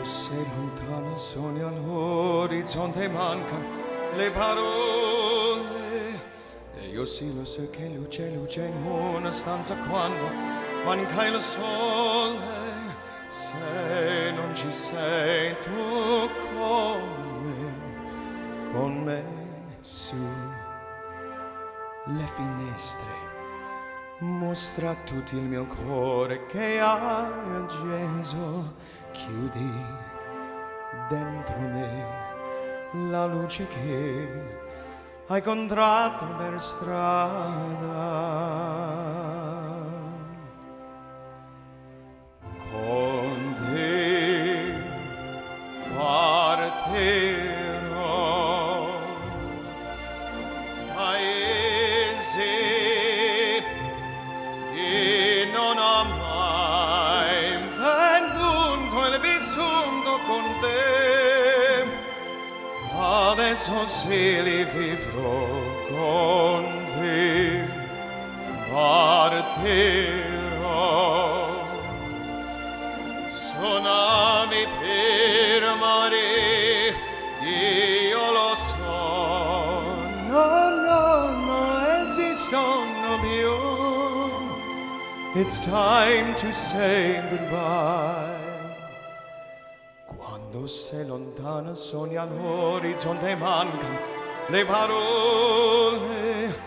sei lontana, sogni all'orizzonte, mancano le parole. E io sì lo so che luce in una stanza quando manca il sole. Se non ci sei tu con me su le finestre. Mostra a tutti il mio cuore che hai acceso. Chiudi dentro me la luce che hai contratto per strada. Con te partirò, paese che non ha mai venduto il vissuto con te. Adesso se li vivrò con te, partirò. Suonavi per mare, io lo so, no esistono più. It's time to say goodbye. Quando sei lontana, sogni all'orizzonte, mancano le parole.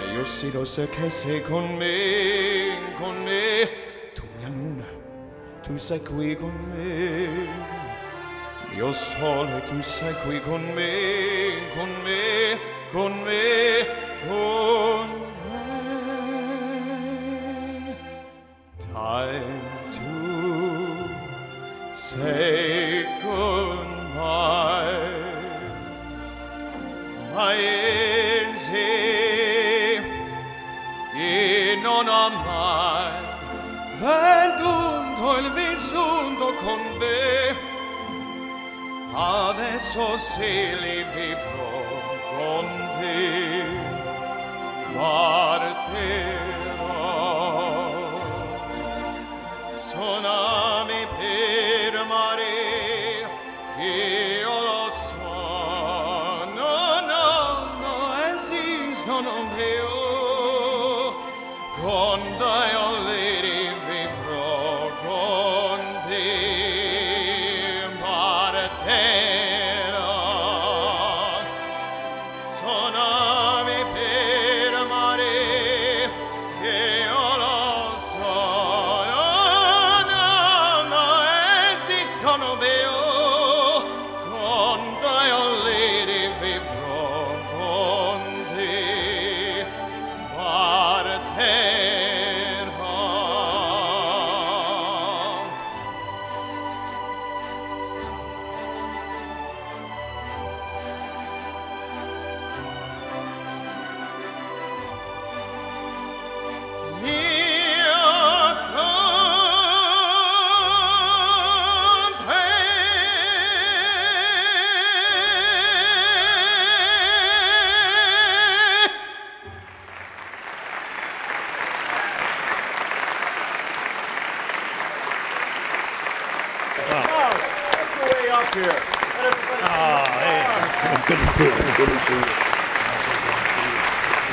E io sì lo so che sei con me, tu mia luna. Tu sei qui con me, mio sole, tu sei qui con me, con me, con me, con me. Time to say goodbye. Paese che non ha mai venduto il vissuto con te. Adesso se li vivrò con te, partirò. Suonavi per mare, io lo so, no esistono più. Con te, oh lady, vivrò con te, partirò. Suonavi per mare, che io lo so, no esistono più. Con te, oh lady, vivrò con te, partirò.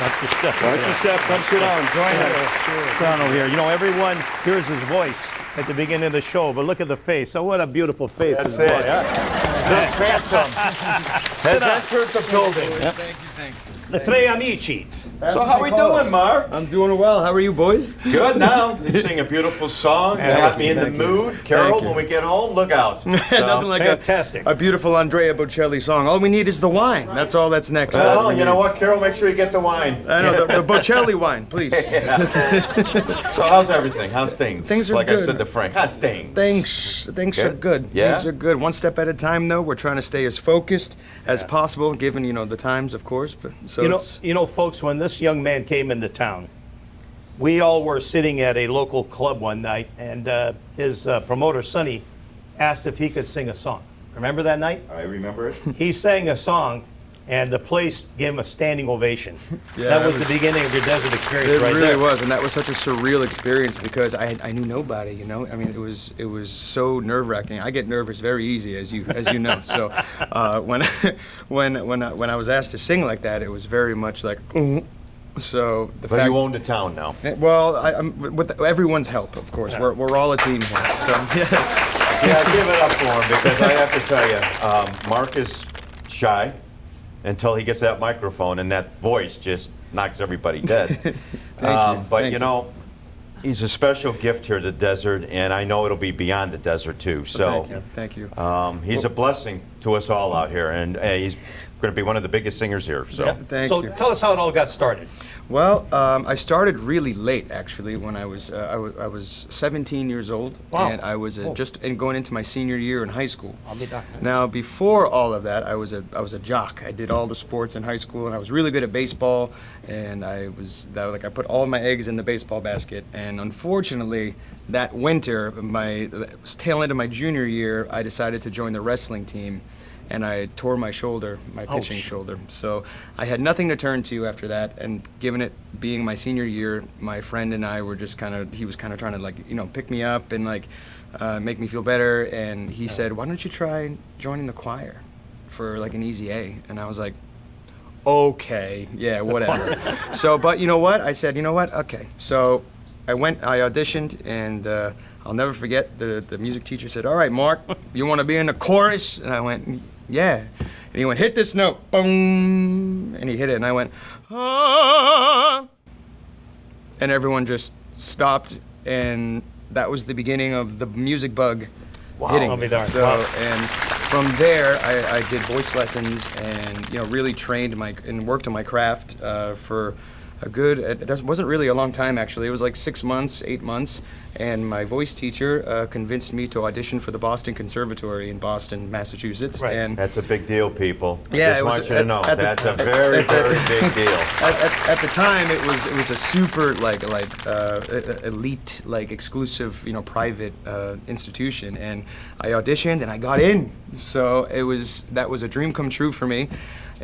Watch your step. Come sit down. Join us. Toronto here. You know, everyone hears his voice at the beginning of the show, but look at the face. Oh, what a beautiful face. That's it. The Phantom has entered the building. Thank you. The Tre Amici. So how we doing, Mark? I'm doing well. How are you, boys? Good now. You sing a beautiful song. You got me in the mood. Carol, when we get home, look out. Nothing like Fantastic. a beautiful Andrea Bocelli song. All we need is the wine. That's all that's next. Well, you know what, Carol? Make sure you get the wine. I know, the Bocelli wine, please. So how's everything? How's things? Things are like good. I said to Frank, how's things? Things are good. Yeah? Things are good. One step at a time, though. We're trying to stay as focused as possible, given, the times, of course. But so You know, folks, when this young man came into town, we all were sitting at a local club one night, and his promoter, Sonny, asked if he could sing a song. Remember that night? I remember it. He sang a song and the place gave him a standing ovation. Yeah, that was the beginning of your desert experience, It right really there. was, and that was such a surreal experience because I knew nobody. You know, I mean, it was so nerve-wracking. I get nervous very easy, as you know. So when I was asked to sing like that, it was very much like. So the But fact, you own the town now. well, I'm with everyone's help, of course. Yeah. We're all a team here. So yeah. Yeah, give it up for him because I have to tell you, Mark is shy until he gets that microphone, and that voice just knocks everybody dead. Thank you. But Thank you know, he's a special gift here to the desert, and I know it'll be beyond the desert too. So Thank you. he's a blessing to us all out here, and he's going to be one of the biggest singers here. So. Yeah. Thank so you. tell us how it all got started. Well, I started really late, actually, when I was 17 years old, Wow. and I was just going into my senior year in high school. I'll be back. Now, before all of that, I was a jock. I did all the sports in high school, and I was really good at baseball. And I put all my eggs in the baseball basket. And unfortunately, that winter, my tail end of my junior year, I decided to join the wrestling team. And I tore my shoulder, my pitching shoulder. So I had nothing to turn to after that. And given it being my senior year, my friend and I were just he was kind of trying to pick me up and make me feel better. And he said, why don't you try joining the choir for an easy A? And I was like, okay, yeah, whatever. But you know what? I said, you know what? Okay. So I auditioned, and I'll never forget the music teacher said, all right, Mark, you want to be in the chorus? And I went, yeah. And he went, hit this note, boom, and he hit it, and I went, ah, and everyone just stopped, and that was the beginning of the music bug hitting I'll be me. darned. So, Wow. and from there, I did voice lessons, and really trained and worked on my craft for a good, it wasn't really a long time actually, it was like 6 months, 8 months, and my voice teacher convinced me to audition for the Boston Conservatory in Boston, Massachusetts. Right. And That's a big deal, people. Yeah, Just it was want you to know at the that's a time- very, very big deal. at the time, it was a super elite, exclusive, private institution, and I auditioned and I got in. So that was a dream come true for me.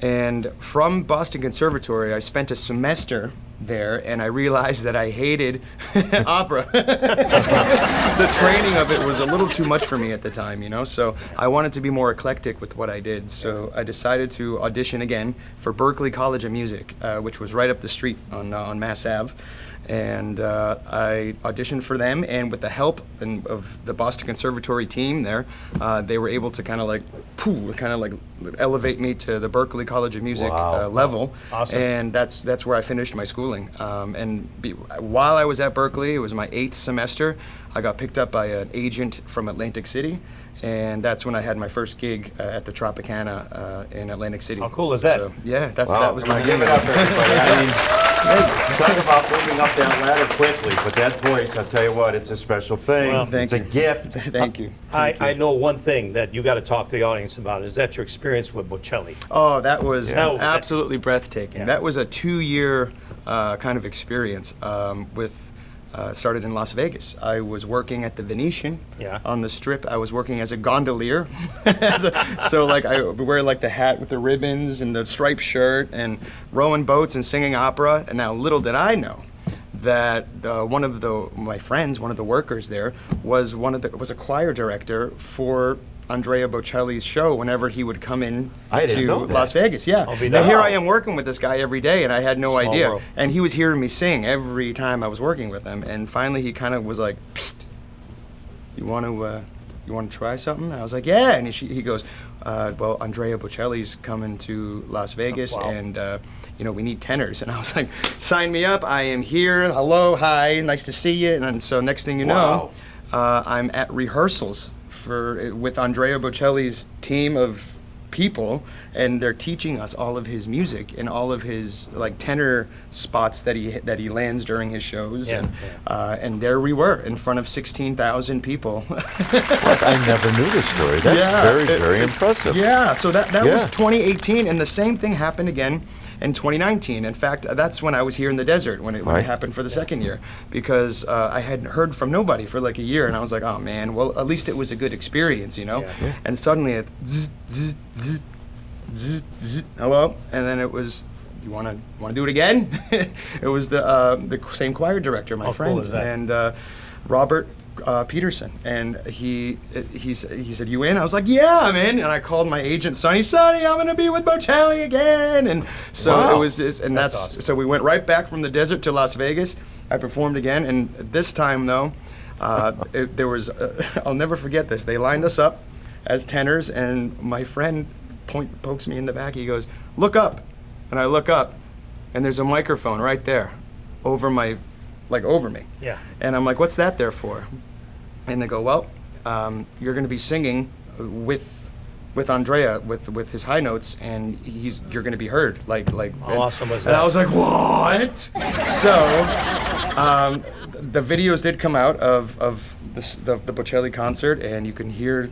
And from Boston Conservatory, I spent a semester there, and I realized that I hated opera. The training of it was a little too much for me at the time, so I wanted to be more eclectic with what I did. So I decided to audition again for Berklee College of Music, which was right up the street on Mass Ave. And I auditioned for them, and with the help of the Boston Conservatory team there, they were able to kind of elevate me to the Berklee College of Music Wow. level. Awesome. And that's where I finished my schooling. While I was at Berklee, it was my 8th semester, I got picked up by an agent from Atlantic City, and that's when I had my first gig at the Tropicana in Atlantic City. How cool is that? So, yeah, that Wow, was come my on, give it up, everybody. Talk about moving up that ladder quickly, but that voice, I'll tell you what, it's a special thing. Well, thank it's a you. gift. Thank you. I know one thing that you got to talk to the audience about is that your experience with Bocelli. Oh, that was Yeah. absolutely breathtaking. Yeah. That was a 2-year kind of experience started in Las Vegas. I was working at the Venetian on the Strip. I was working as a gondolier. I would wear the hat with the ribbons and the striped shirt and rowing boats and singing opera. And now little did I know that one of my friends, one of the workers there, was a choir director for Andrea Bocelli's show whenever he would come in I didn't know to that. Las Vegas. Yeah. I'll be Now darned. here I am working with this guy every day, and I had no Small idea. world. And he was hearing me sing every time I was working with him. And finally, he kind of was like, "Psst, you want to try something?" And I was like, "Yeah." And he goes, "Well, Andrea Bocelli's coming to Las Vegas, wow. and we need tenors." And I was like, "Sign me up! I am here. Hello, hi, nice to see you." And so next thing you know, I'm at rehearsals with Andrea Bocelli's team of people, and they're teaching us all of his music and all of his tenor spots that he lands during his shows. Yeah, And there we were in front of 16,000 people. I never knew this story. That's Yeah, very impressive. Yeah, so that was Yeah. 2018, and the same thing happened again in 2019. In fact, that's when I was here in the desert when it Right. happened for the second year, because I hadn't heard from nobody for a year, and I was like, oh man, well at least it was a good experience, Yeah. And suddenly it zzz, zzz, zzz, hello, and then it was, you want to do it again? It was the same choir director, my How friend, cool is that? and Robert Peterson, and he said, "You in?" I was like, "Yeah, I'm in." And I called my agent, Sonny, I'm gonna be with Bocelli again, and so Wow. it was, and that's awesome. so we went right back from the desert to Las Vegas. I performed again, and this time though, there was, I'll never forget this. They lined us up as tenors, and my friend pokes me in the back. He goes, "Look up," and I look up, and there's a microphone right there, over me. Yeah. And I'm like, "What's that there for?" And they go, "Well, you're going to be singing with Andrea with his high notes, and you're going to be heard." How awesome was And that? I was like, "What?" So the videos did come out of the Bocelli concert, and you can hear,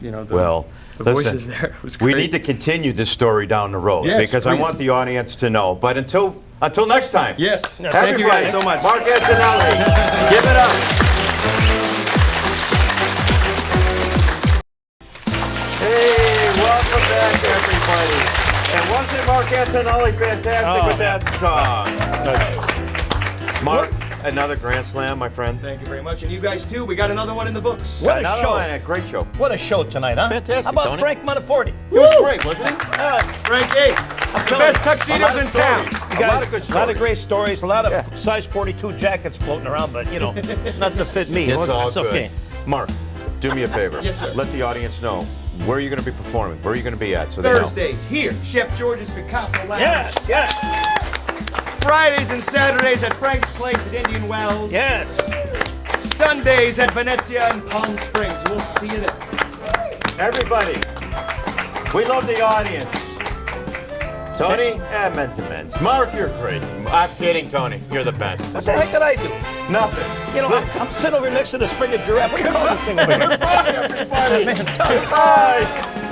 the listen, voices there. It was we great. need to continue this story down the road Yes, because I please. want the audience to know. But until next time. Yes. Yeah, Thank you guys so Everybody, much. Marc Antonelli, give it up. Hey, welcome back, everybody. And wasn't Marc Antonelli fantastic with that song? Mark, another Grand Slam, my friend. Thank you very much, and you guys too. We got another one in the books. What a Another show. one, a great show. What a show tonight, huh? Fantastic, How about Tony. Frank Montiforte? It was great, wasn't it? Frank, hey, the best tuxedos in town. A lot of good stories. A lot of great stories, a lot of size 42 jackets floating around, but nothing to fit me. It's all good. okay. Mark, do me a favor. Yes, sir. Let the audience know where you're going to be performing, where are you going to be at, so they know. Thursdays here, Chef George's Picasso Lounge. Yes, yes, Fridays and Saturdays at Frank's Place at Indian Wells. yes. Sundays at Venezia and Palm Springs. We'll see you there. Everybody, we love the audience. Tony, men's and men's. Mark, you're great. I'm kidding, Tony. You're the best. What the heck did I do? Nothing. I'm sitting over next to this friggin' giraffe. What do you call this thing over here? Bye, everybody. Man, Tony. Bye.